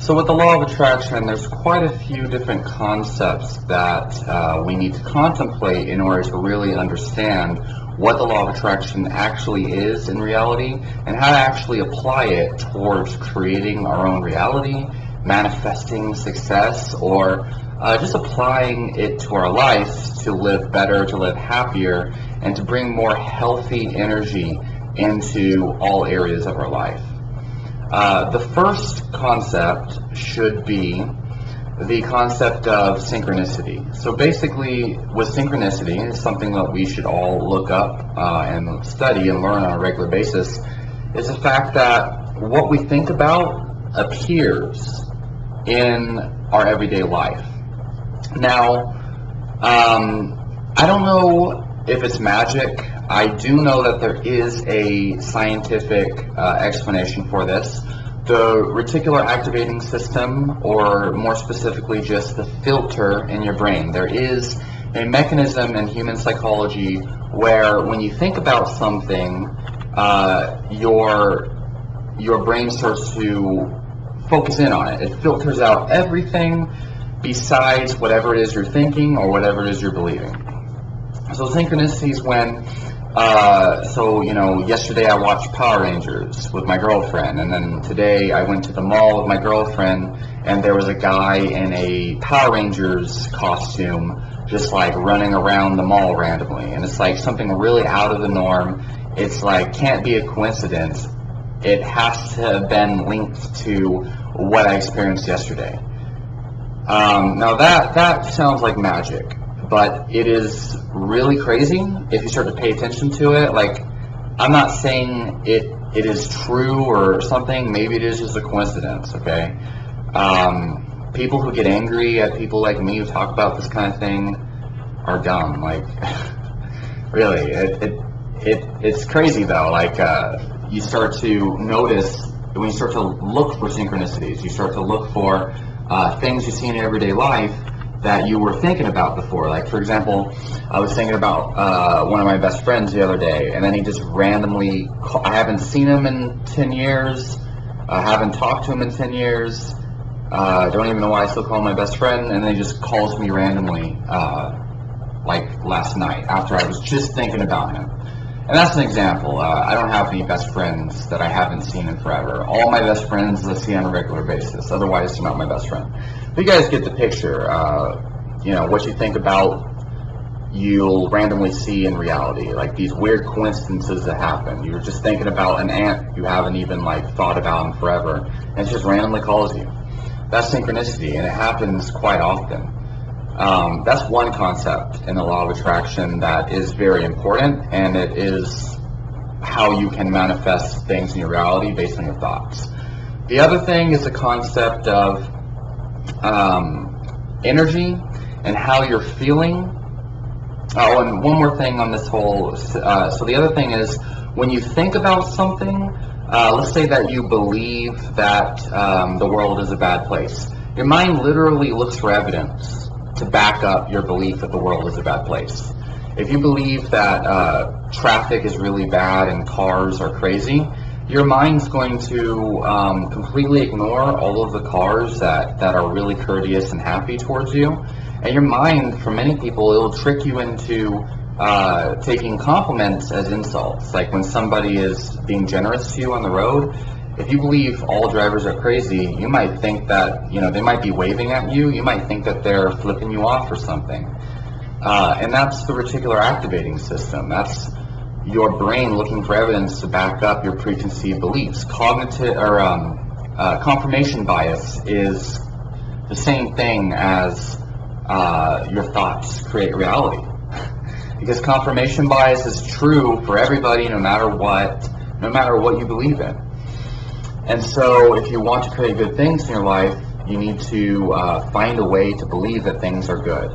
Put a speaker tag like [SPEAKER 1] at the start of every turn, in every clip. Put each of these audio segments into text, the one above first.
[SPEAKER 1] So with the law of attraction, there's quite a few different concepts that we need to contemplate in order to really understand what the law of attraction actually is in reality and how to actually apply it towards creating our own reality, manifesting success, or just applying it to our life to live better, to live happier, and to bring more healthy energy into all areas of our life. The first concept should be the concept of synchronicity. So basically, with synchronicity, it's something that we should all look up and study and learn on a regular basis, is the fact that what we think about appears in our everyday life. Now, I don't know if it's magic. I do know that there is a scientific explanation for this. The reticular activating system, or more specifically just the filter in your brain. There is a mechanism in human psychology where when you think about something, your brain starts to focus in on it. It filters out everything besides whatever it is you're thinking or whatever it is you're believing. So synchronicity is when yesterday I watched Power Rangers with my girlfriend, and then today I went to the mall with my girlfriend, and there was a guy in a Power Rangers costume just like running around the mall randomly, and it's like something really out of the norm. It's like, can't be a coincidence. It has to have been linked to what I experienced yesterday. Now that sounds like magic, but it is really crazy if you start to pay attention to it. Like, I'm not saying it is true or something. Maybe it is just a coincidence, okay? People who get angry at people like me who talk about this kind of thing are dumb. Like, really, it's crazy though. Like, you start to notice when you start to look for synchronicities. You start to look for things you see in your everyday life that you were thinking about before. Like, for example, I was thinking about one of my best friends the other day, and then he just randomly I haven't seen him in 10 years, I haven't talked to him in 10 years, don't even know why I still call him my best friend, and then he just calls me randomly, like last night, after I was just thinking about him. And that's an example. I don't have any best friends that I haven't seen in forever. All my best friends I see on a regular basis. Otherwise, they're not my best friend. But you guys get the picture. What you think about, you'll randomly see in reality. Like these weird coincidences that happen. You're just thinking about an aunt you haven't even like thought about in forever, and it just randomly calls you. That's synchronicity, and it happens quite often. That's one concept in the law of attraction that is very important, and it is how you can manifest things in your reality based on your thoughts. The other thing is the concept of energy and how you're feeling. Oh, and one more thing on this whole, so the other thing is when you think about something, let's say that you believe that the world is a bad place. Your mind literally looks for evidence to back up your belief that the world is a bad place. If you believe that traffic is really bad and cars are crazy, your mind's going to completely ignore all of the cars that are really courteous and happy towards you. And your mind, for many people, it'll trick you into taking compliments as insults. Like when somebody is being generous to you on the road, if you believe all drivers are crazy, you might think that, they might be waving at you. You might think that they're flipping you off or something. And that's the reticular activating system. That's your brain looking for evidence to back up your preconceived beliefs. Cognitive or confirmation bias is the same thing as your thoughts create reality. Because confirmation bias is true for everybody, no matter what you believe in. And so if you want to create good things in your life, you need to find a way to believe that things are good.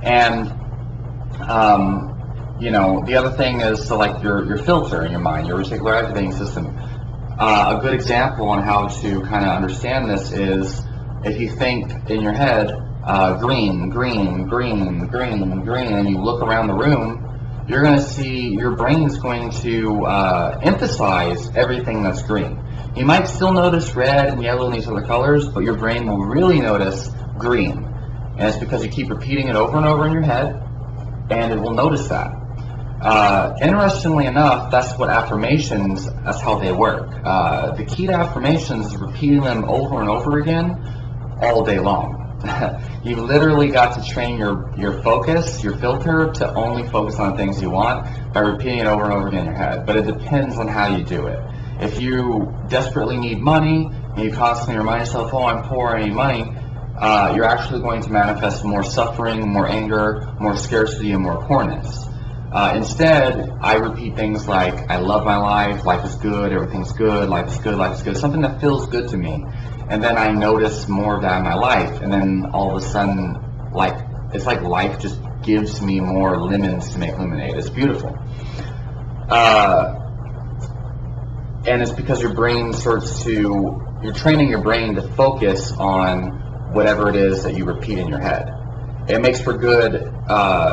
[SPEAKER 1] And the other thing is, so like your filter in your mind, your reticular activating system. A good example on how to kind of understand this is if you think in your head, green, green, green, green, green, and you look around the room, you're going to see your brain is going to emphasize everything that's green. You might still notice red and yellow and these other colors, but your brain will really notice green. And it's because you keep repeating it over and over in your head, and it will notice that. Interestingly enough, that's what affirmations, that's how they work. The key to affirmations is repeating them over and over again all day long. You've literally got to train your focus, your filter, to only focus on things you want by repeating it over and over again in your head. But it depends on how you do it. If you desperately need money and you constantly remind yourself, oh, I'm poor, I need money, you're actually going to manifest more suffering, more anger, more scarcity, and more poorness. Instead, I repeat things like, I love my life is good, everything's good, life is good, life is good, something that feels good to me. And then I notice more of that in my life, and then all of a sudden, it's like life just gives me more lemons to make lemonade. It's beautiful. And it's because your brain you're training your brain to focus on whatever it is that you repeat in your head. It makes for good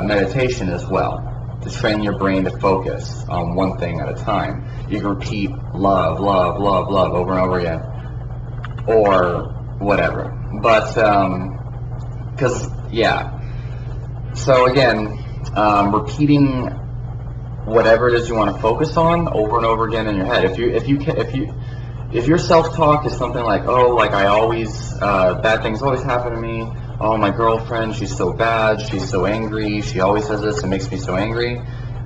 [SPEAKER 1] meditation as well, to train your brain to focus on one thing at a time. You can repeat love, love, love, love over and over again, or whatever. But, so again, repeating whatever it is you want to focus on over and over again in your head. If your self-talk is something like, oh, like I always, bad things always happen to me, oh, my girlfriend, she's so bad, she's so angry, she always says this, it makes me so angry,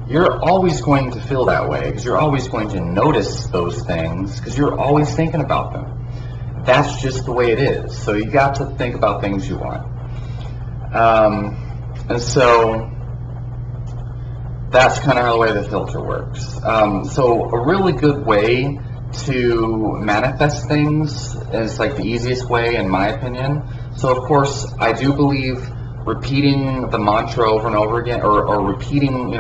[SPEAKER 1] you're always going to feel that way, because you're always going to notice those things, because you're always thinking about them. That's just the way it is. So you got to think about things you want. And so that's kind of how the way the filter works. So a really good way to manifest things is like the easiest way, in my opinion. So of course, I do believe repeating the mantra over and over again, or repeating,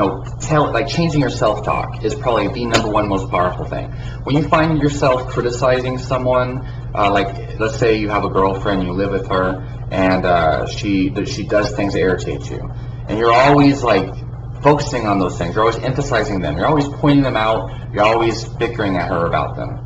[SPEAKER 1] changing your self-talk is probably the number one most powerful thing. When you find yourself criticizing someone, like let's say you have a girlfriend, you live with her, and she does things that irritate you, and you're always like focusing on those things, you're always emphasizing them, you're always pointing them out, you're always bickering at her about them.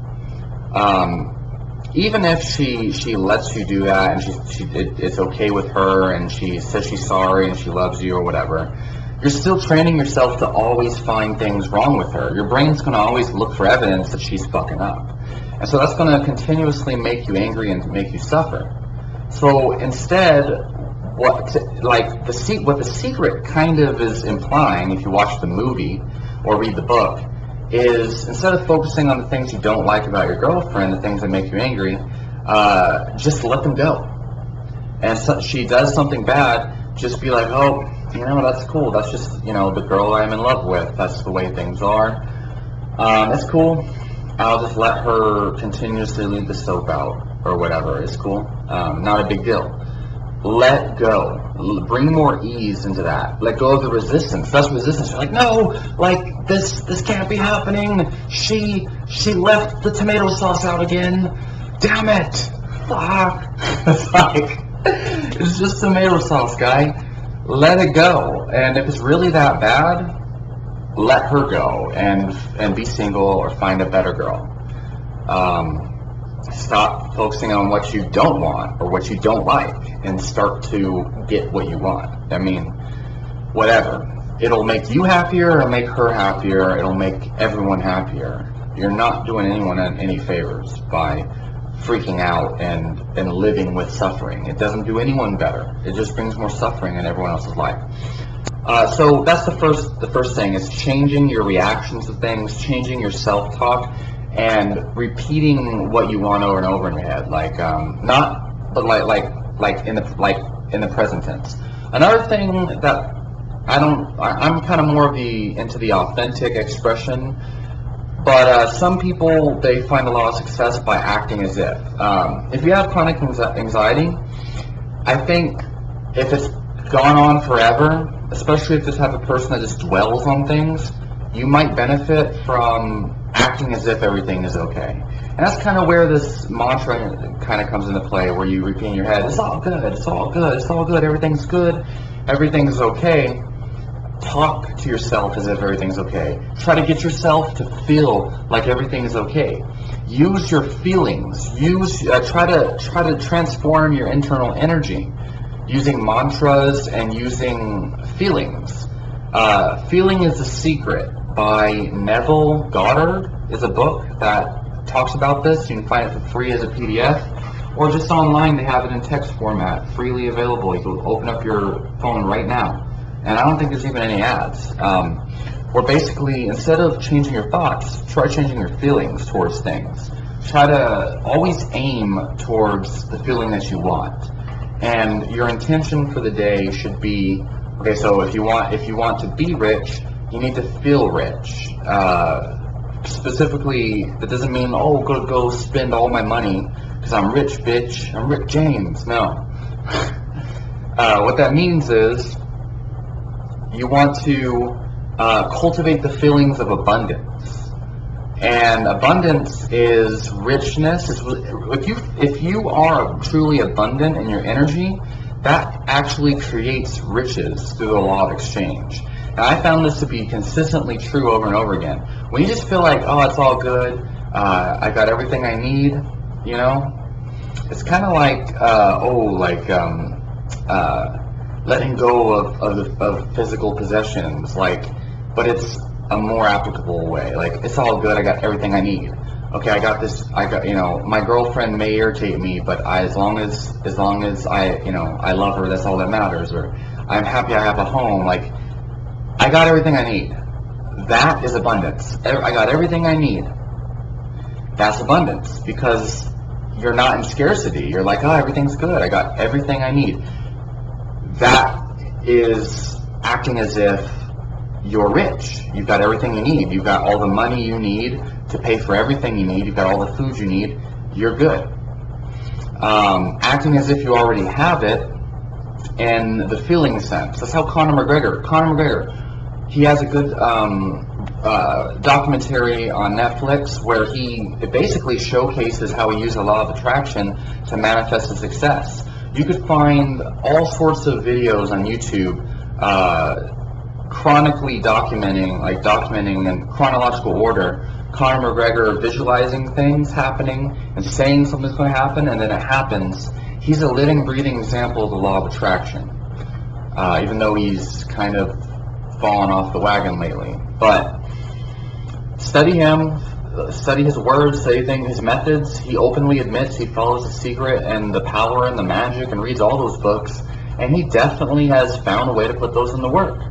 [SPEAKER 1] Even if she lets you do that, and it's okay with her, and she says she's sorry and she loves you or whatever, you're still training yourself to always find things wrong with her. Your brain's going to always look for evidence that she's fucking up. And so that's going to continuously make you angry and make you suffer. So instead, what the secret kind of is implying, if you watch the movie or read the book, is instead of focusing on the things you don't like about your girlfriend, the things that make you angry, just let them go. And so she does something bad, just be like, oh, that's cool. That's just, the girl I'm in love with. That's the way things are. It's cool. I'll just let her continuously leave the soap out or whatever. It's cool. Not a big deal. Let go. Bring more ease into that. Let go of the resistance. That's resistance. You're like, no, like this can't be happening. She left the tomato sauce out again. Damn it. Fuck. It's like, it's just tomato sauce, guy. Let it go. And if it's really that bad, let her go and be single or find a better girl. Stop focusing on what you don't want or what you don't like and start to get what you want. I mean, whatever. It'll make you happier, it'll make her happier, it'll make everyone happier. You're not doing anyone any favors by freaking out and living with suffering. It doesn't do anyone better. It just brings more suffering in everyone else's life. So that's the first thing, is changing your reactions to things, changing your self-talk, and repeating what you want over and over in your head, like in the present tense. Another thing that I'm kind of more into the authentic expression, but some people, they find a lot of success by acting as if. If you have chronic anxiety, I think if it's gone on forever, especially if this type of person that just dwells on things, you might benefit from acting as if everything is okay. And that's kind of where this mantra kind of comes into play, where you repeat in your head, it's all good, it's all good, it's all good, everything's good, everything's okay. talk to yourself as if everything's okay. Try to get yourself to feel like everything is okay. Use your feelings. Try to transform your internal energy using mantras and using feelings. Feeling is the Secret by Neville Goddard is a book that talks about this. You can find it for free as a PDF, or just online. They have it in text format, freely available. You can open up your phone right now, and I don't think there's even any ads. Or basically, instead of changing your thoughts, try changing your feelings towards things. Try to always aim towards the feeling that you want, and your intention for the day should be, okay, so if you want to be rich, you need to feel rich. Specifically, that doesn't mean, oh, go spend all my money because I'm rich, bitch. I'm Rick James. No. What that means is you want to cultivate the feelings of abundance. And abundance is richness. If you are truly abundant in your energy, that actually creates riches through the law of exchange. And I found this to be consistently true over and over again. When you just feel like, oh, it's all good, I got everything I need, you know, it's kind of like, letting go of physical possessions, but it's a more applicable way. Like, it's all good, I got everything I need. Okay, my girlfriend may irritate me, but as long as I love her, that's all that matters. Or I'm happy I have a home. Like, I got everything I need. That is abundance. I got everything I need. That's abundance, because you're not in scarcity. You're like, oh, everything's good. I got everything I need. That is acting as if you're rich. You've got everything you need. You've got all the money you need to pay for everything you need. You've got all the food you need. You're good. Acting as if you already have it in the feeling sense. That's how Conor McGregor, he has a good documentary on Netflix where he basically showcases how he used the law of attraction to manifest his success. You could find all sorts of videos on YouTube chronically documenting in chronological order Conor McGregor visualizing things happening and saying something's going to happen, and then it happens. He's a living, breathing example of the law of attraction, even though he's kind of fallen off the wagon lately. But study him, study his words, study his methods. He openly admits he follows The Secret and The Power and The Magic and reads all those books, and he definitely has found a way to put those into work.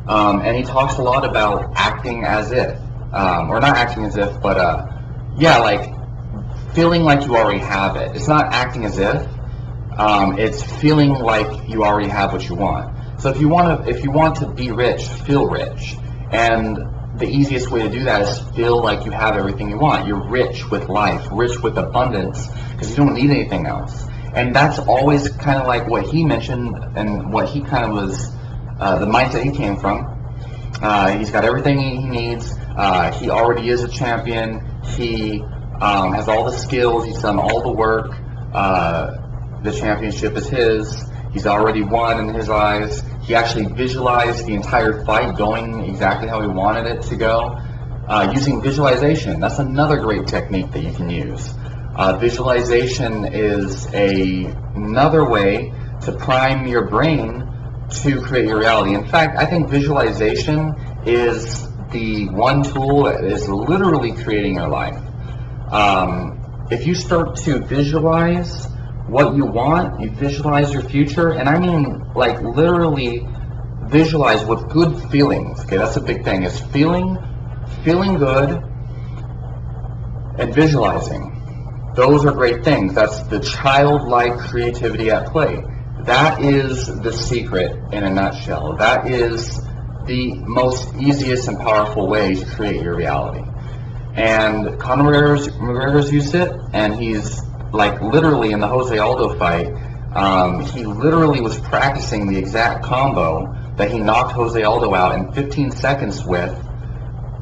[SPEAKER 1] And he talks a lot about acting as if, or not acting as if, but like feeling like you already have it. It's not acting as if, it's feeling like you already have what you want. So if you want to be rich, feel rich. And the easiest way to do that is feel like you have everything you want. You're rich with life, rich with abundance, because you don't need anything else. And that's always kind of like what he mentioned and what he kind of was, the mindset he came from. He's got everything he needs. He already is a champion. He has all the skills. He's done all the work. The championship is his. He's already won in his eyes. He actually visualized the entire fight going exactly how he wanted it to go. Using visualization, that's another great technique that you can use. Visualization is another way to prime your brain to create your reality. In fact, I think visualization is the one tool that is literally creating your life. If you start to visualize what you want, you visualize your future, and I mean like literally visualize with good feelings. Okay, that's a big thing, is feeling good and visualizing. Those are great things. That's the childlike creativity at play. That is the secret in a nutshell. That is the most easiest and powerful way to create your reality. And Conor McGregor's used it, and he's like literally in the Jose Aldo fight, he literally was practicing the exact combo that he knocked Jose Aldo out in 15 seconds with,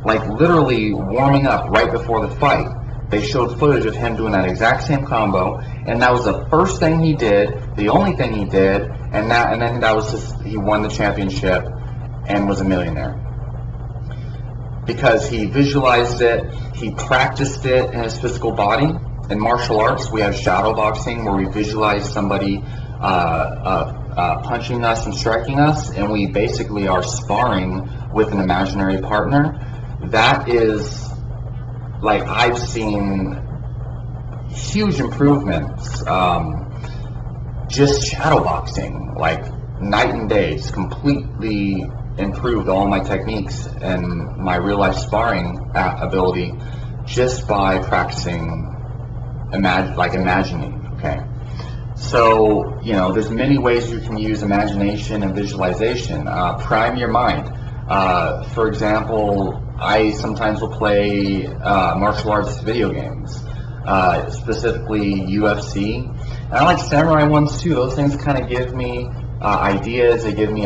[SPEAKER 1] like literally warming up right before the fight. They showed footage of him doing that exact same combo, and that was the first thing he did, the only thing he did, and then that was just, he won the championship. and was a millionaire. Because he visualized it, he practiced it in his physical body. In martial arts, we have shadow boxing, where we visualize somebody punching us and striking us, and we basically are sparring with an imaginary partner. That is, like, I've seen huge improvements. Just shadow boxing, like night and day, it's completely improved all my techniques and my real life sparring ability just by practicing imagining. Okay, so there's many ways you can use imagination and visualization. Prime your mind. For example, I sometimes will play martial arts video games, specifically UFC, and I like samurai ones too. Those things kind of give me ideas. They give me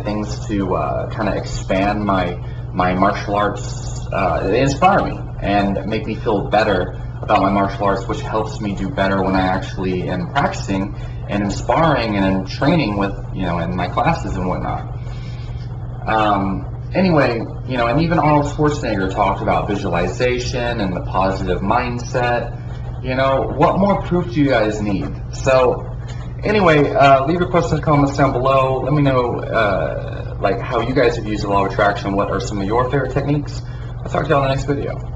[SPEAKER 1] things to kind of expand my martial arts. They inspire me and make me feel better about my martial arts, which helps me do better when I actually am practicing and in sparring and in training with, in my classes and whatnot. Anyway, and even Arnold Schwarzenegger talked about visualization and the positive mindset. What more proof do you guys need? So anyway, leave your questions and comments down below. Let me know like how you guys have used the law of attraction. What are some of your favorite techniques? I'll talk to you all in the next video.